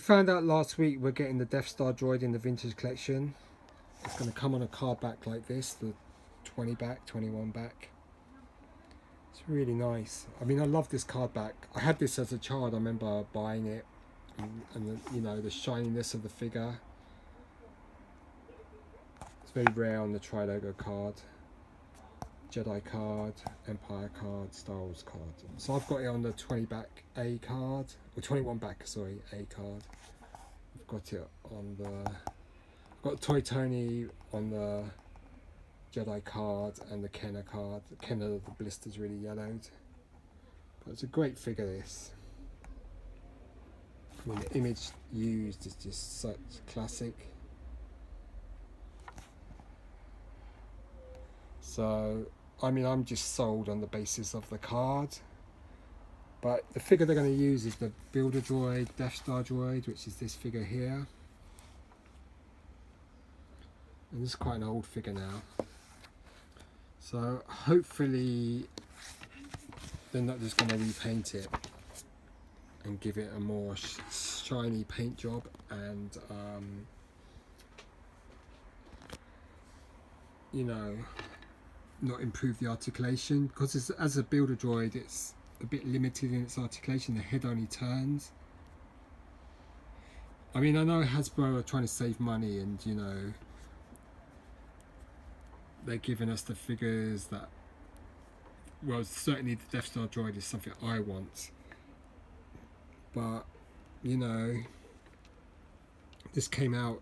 Found out last week we're getting the Death Star Droid in the vintage collection. It's going to come on a card back like this, the 20 back, 21 back. It's really nice. I mean, I love this card back. I had this as a child. I remember buying it, and the, you know, the shininess of the figure. It's very rare on the Tri-Logo card. Jedi card, Empire card, Star Wars card. So I've got it on the 20 back A card, or 21 back, sorry, A card. I've got it on the, I've got Toy Tony on the Jedi card and the Kenner card. The Kenner, the blister's really yellowed. But it's a great figure, this. I mean, the image used is just such classic. So, I mean, I'm just sold on the basis of the card. But the figure they're going to use is the Build-A-Droid Death Star Droid, which is this figure here. And this is quite an old figure now. So, hopefully, they're not just going to repaint it and give it a more shiny paint job and, you know, not improve the articulation, because it's, as a Build-A-Droid, it's a bit limited in its articulation. The head only turns. I mean, I know Hasbro are trying to save money, and you know, they're giving us the figures that, well, certainly the Death Star Droid is something I want, but you know, this came out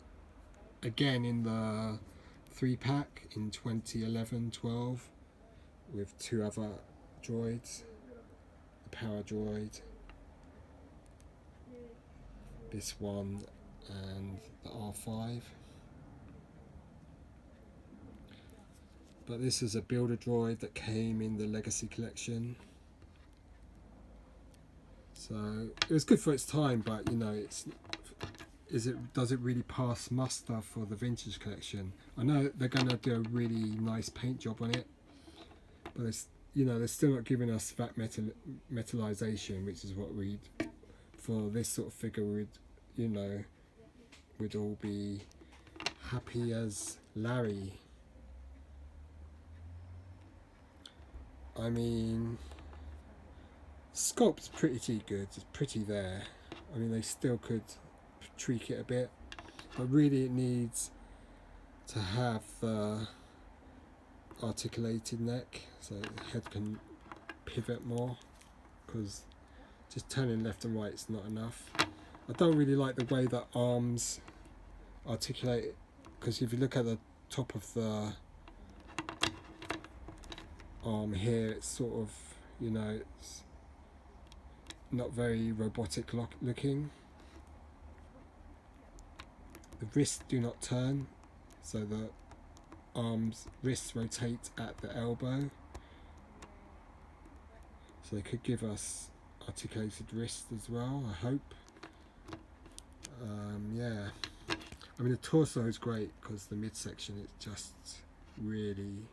again in the 3-pack in 2011-12 with 2 other droids, the Power Droid, this one, and the R5. But this is a Build-A-Droid that came in the Legacy collection, so it was good for its time, but you know, does it really pass muster for the vintage collection? I know they're going to do a really nice paint job on it, but it's, you know, they're still not giving us that metallization, which is what we'd, for this sort of figure, would, you know, we'd all be happy as Larry. I mean, sculpt's pretty good, it's pretty there. I mean, they still could tweak it a bit, but really it needs to have the articulated neck so the head can pivot more, because just turning left and right is not enough. I don't really like the way the arms articulate, because if you look at the top of the arm here, it's sort of, you know, it's not very robotic looking. The wrists do not turn, so the wrists rotate at the elbow, so they could give us articulated wrists as well, I hope. Yeah, I mean, the torso is great because the midsection, it just really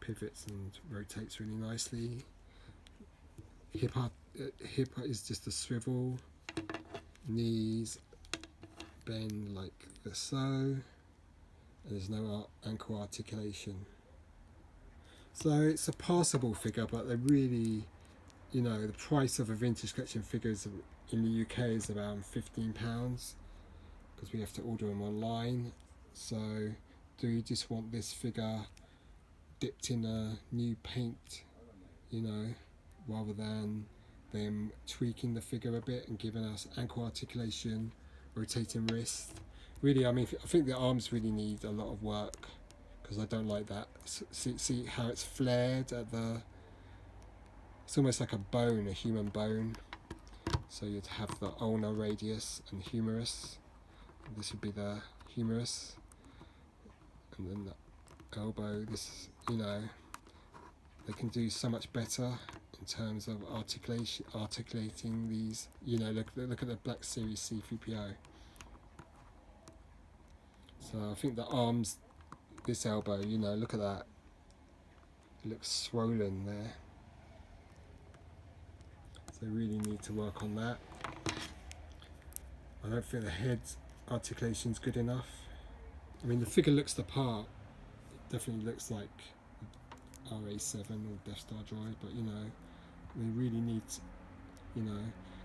pivots and rotates really nicely. Hip is just a swivel, knees bend like so, and there's no ankle articulation. So it's a passable figure, but they're really, you know, the price of a vintage collection figures in the UK is around £15, because we have to order them online. So do you just want this figure dipped in a new paint, you know, rather than them tweaking the figure a bit and giving us ankle articulation, rotating wrist? Really, I mean, I think the arms really need a lot of work, because I don't like that. See how it's flared at the, it's almost like a bone, a human bone. So you'd have the ulnar radius and humerus. This would be the humerus, and then the elbow. This, you know, they can do so much better in terms of articulating these. You know, look at the Black Series C3PO. So I think the arms, this elbow, you know, look at that. It looks swollen there. So really need to work on that. I don't think the head articulation is good enough. I mean, the figure looks the part. It definitely looks like RA7 or Death Star Droid, but you know, they really need, you know,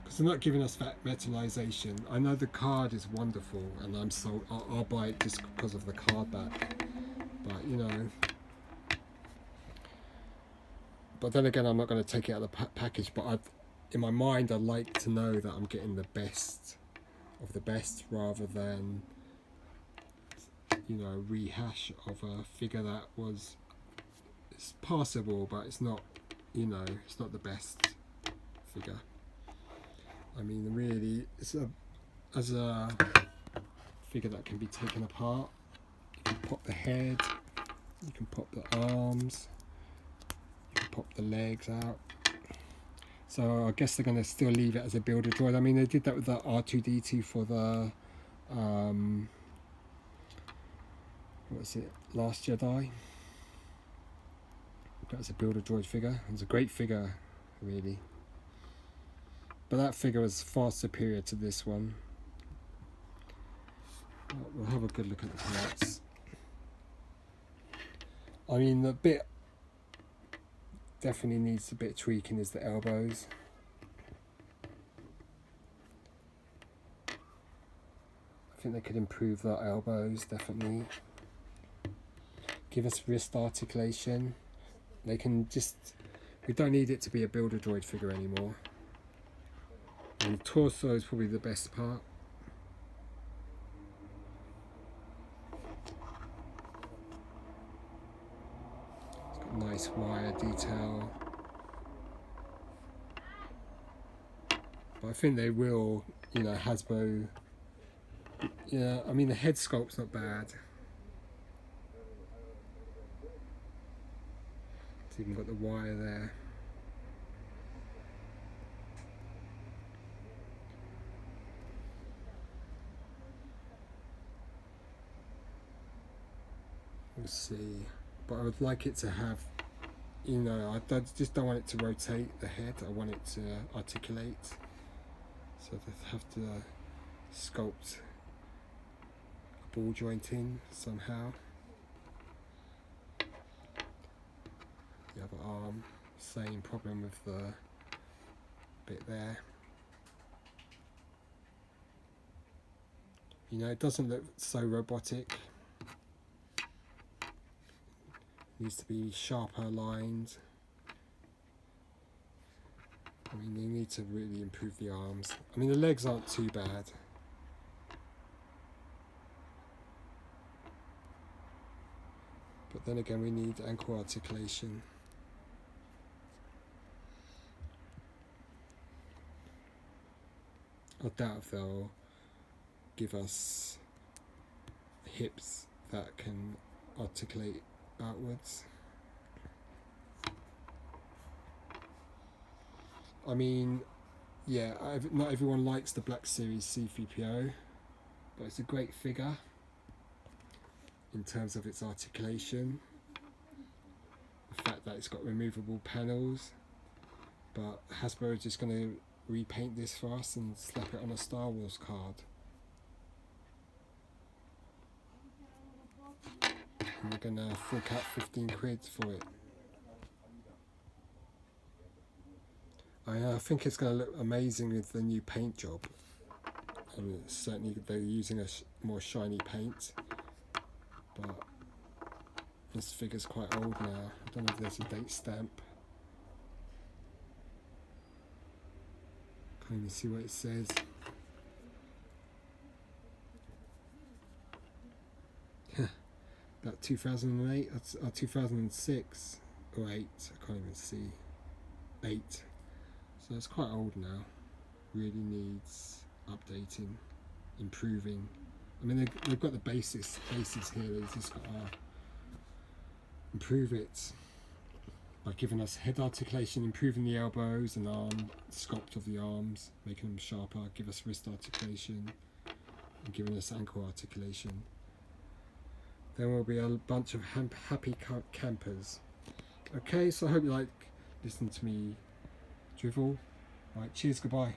because they're not giving us that metallization. I know the card is wonderful, and I'll buy it just because of the card back. But you know, but then again, I'm not going to take it out of the package. But in my mind, I like to know that I'm getting the best of the best, rather than, you know, rehash of a figure that was, it's passable, but it's not, you know, it's not the best figure. I mean, really, as a figure that can be taken apart. You can pop the head, you can pop the arms, you can pop the legs out. So I guess they're going to still leave it as a Build-A-Droid. I mean, they did that with the R2-D2 for the what was it, Last Jedi. That was a Build-A-Droid figure. It was a great figure, really. But that figure was far superior to this one. We'll have a good look at the parts. I mean, the bit definitely needs a bit of tweaking is the elbows. I think they could improve the elbows, definitely. Give us wrist articulation. They can just, we don't need it to be a Build-A-Droid figure anymore. And torso is probably the best part. Nice wire detail, but I think they will, you know, Hasbro, yeah, I mean the head sculpt's not bad. It's even got the wire there. We'll see. But I would like it to have, you know, I just don't want it to rotate the head. I want it to articulate. So they have to sculpt a ball joint in somehow. The other arm, same problem with the bit there. You know, it doesn't look so robotic. Needs to be sharper lines. I mean, you need to really improve the arms. I mean, the legs aren't too bad. But then again, we need ankle articulation. I doubt if they'll give us hips that can articulate outwards. I mean, yeah, not everyone likes the Black Series C-3PO, but it's a great figure in terms of its articulation, the fact that it's got removable panels. But Hasbro is just going to repaint this for us and slap it on a Star Wars card. And we're going to fork out 15 quid for it. I think it's going to look amazing with the new paint job. I mean, certainly they're using a more shiny paint, but this figure's quite old now. I don't know if there's a date stamp. Can't even see what it says. About 2008 or 2006 or 8, I can't even see. 8. So it's quite old now. Really needs updating, improving. I mean, they've got the bases here. They've just got to improve it by giving us head articulation, improving the elbows and arm sculpt of the arms, making them sharper. Give us wrist articulation, and giving us ankle articulation. Then we'll be a bunch of happy campers. Okay, so I hope you like listening to me drivel. Right, cheers, goodbye.